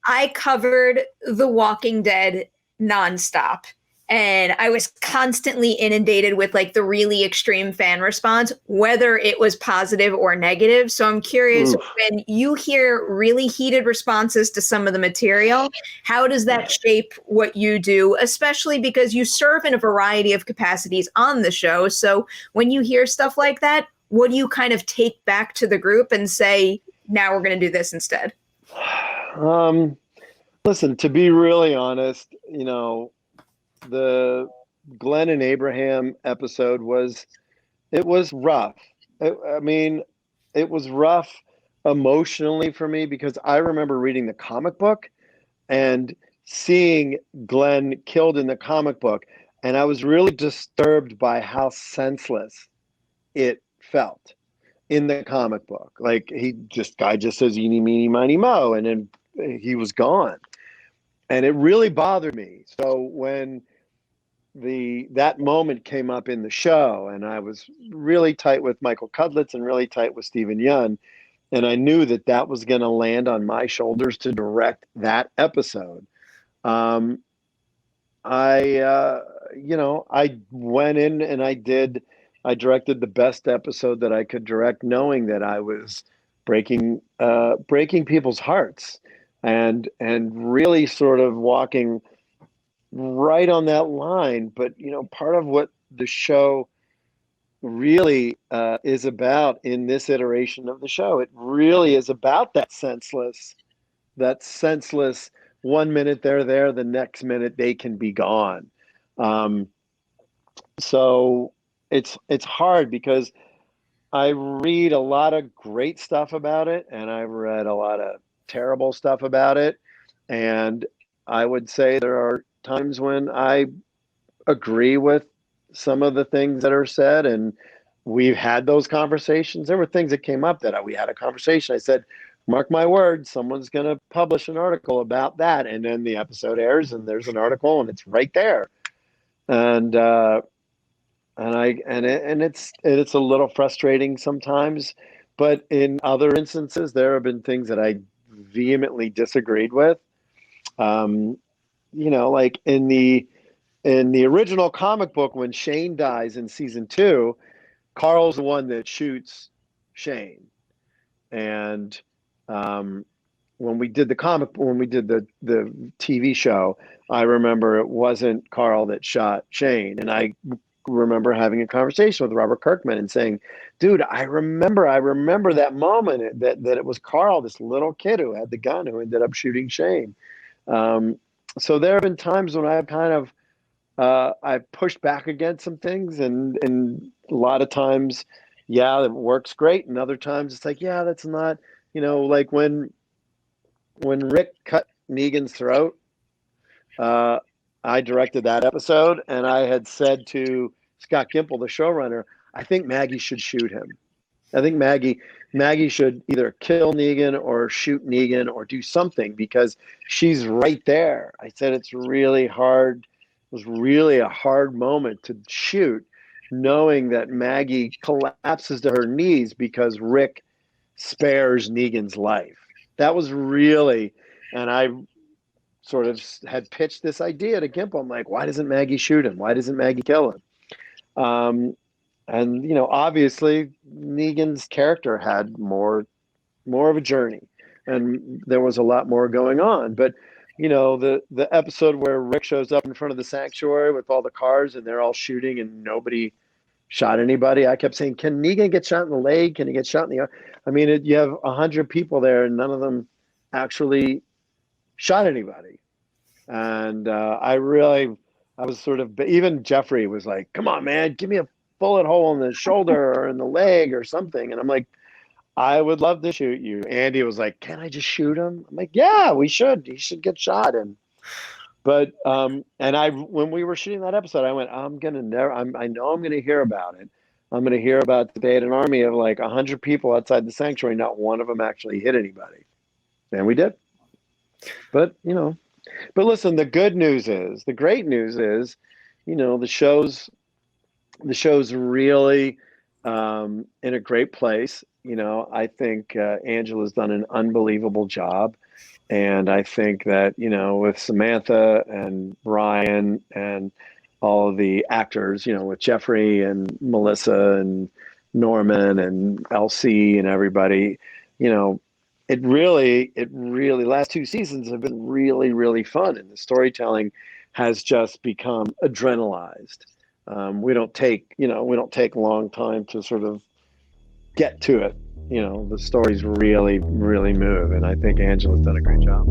I covered The Walking Dead nonstop. And I was constantly inundated with like the really extreme fan response, whether it was positive or negative. So I'm curious, Oof. when you hear really heated responses to some of the material, how does that shape what you do, especially because you serve in a variety of capacities on the show? So when you hear stuff like that, what do you kind of take back to the group and say, now we're going to do this instead? Listen, to be really honest, the Glenn and Abraham episode it was rough. I mean, it was rough emotionally for me because I remember reading the comic book and seeing Glenn killed in the comic book, and I was really disturbed by how senseless it felt in the comic book. Like guy just says eeny meeny miny mo, and then he was gone, and it really bothered me. So when that moment came up in the show, and I was really tight with Michael Cudlitz and really tight with Stephen Yun, and I knew that was going to land on my shoulders to direct that episode. um, I went in and I directed the best episode that I could direct, knowing that I was breaking people's hearts, and really sort of walking right on that line. But part of what the show really is about in this iteration of the show, it really is about that senseless 1 minute they're there, the next minute they can be gone. Um, so it's hard because I read a lot of great stuff about it, and I've read a lot of terrible stuff about it. And I would say there are times when I agree with some of the things that are said, and we've had those conversations. There were things that came up that we had a conversation. I said, mark my words, someone's going to publish an article about that. And then the episode airs and there's an article and it's right there. And, it's a little frustrating sometimes, but in other instances, there have been things that I vehemently disagreed with. Like in the original comic book, when Shane dies in season 2, Carl's the one that shoots Shane. And when we did the TV show, I remember it wasn't Carl that shot Shane. And I remember having a conversation with Robert Kirkman and saying, dude, I remember that moment that it was Carl, this little kid who had the gun, who ended up shooting Shane. So there have been times when I've kind of I've pushed back against some things, and a lot of times, yeah, it works great, and other times it's like, yeah, that's not, like when Rick cut Negan's throat. I directed that episode, and I had said to Scott Gimple, the showrunner, I think Maggie should shoot him. I think Maggie should either kill Negan or shoot Negan or do something, because she's right there. I said it's really hard. It was really a hard moment to shoot, knowing that Maggie collapses to her knees because Rick spares Negan's life. That was really, and I sort of had pitched this idea to Gimple. I'm like, why doesn't Maggie shoot him? Why doesn't Maggie kill him? And obviously Negan's character had more of a journey, and there was a lot more going on. But the episode where Rick shows up in front of the sanctuary with all the cars and they're all shooting and nobody shot anybody, I kept saying, can Negan get shot in the leg? Can he get shot in the arm? I mean, you have 100 people there and none of them actually shot anybody. And I was sort of, even Jeffrey was like, come on, man, give me a bullet hole in the shoulder or in the leg or something. And I'm like, I would love to shoot you. Andy was like, can I just shoot him? I'm like, yeah, we should. He should get shot. But when we were shooting that episode, I went, I know I'm going to hear about it. I'm going to hear about they had an army of like 100 people outside the sanctuary. Not one of them actually hit anybody. And we did. But listen, the great news is, the show's really in a great place. I think Angela's done an unbelievable job. And I think that, with Samantha and Ryan and all of the actors, with Jeffrey and Melissa and Norman and LC and everybody, you know, it really, last two seasons have been really, really fun. And the storytelling has just become adrenalized. We don't take a long time to sort of get to it. The stories really, really move. And I think Angela's done a great job.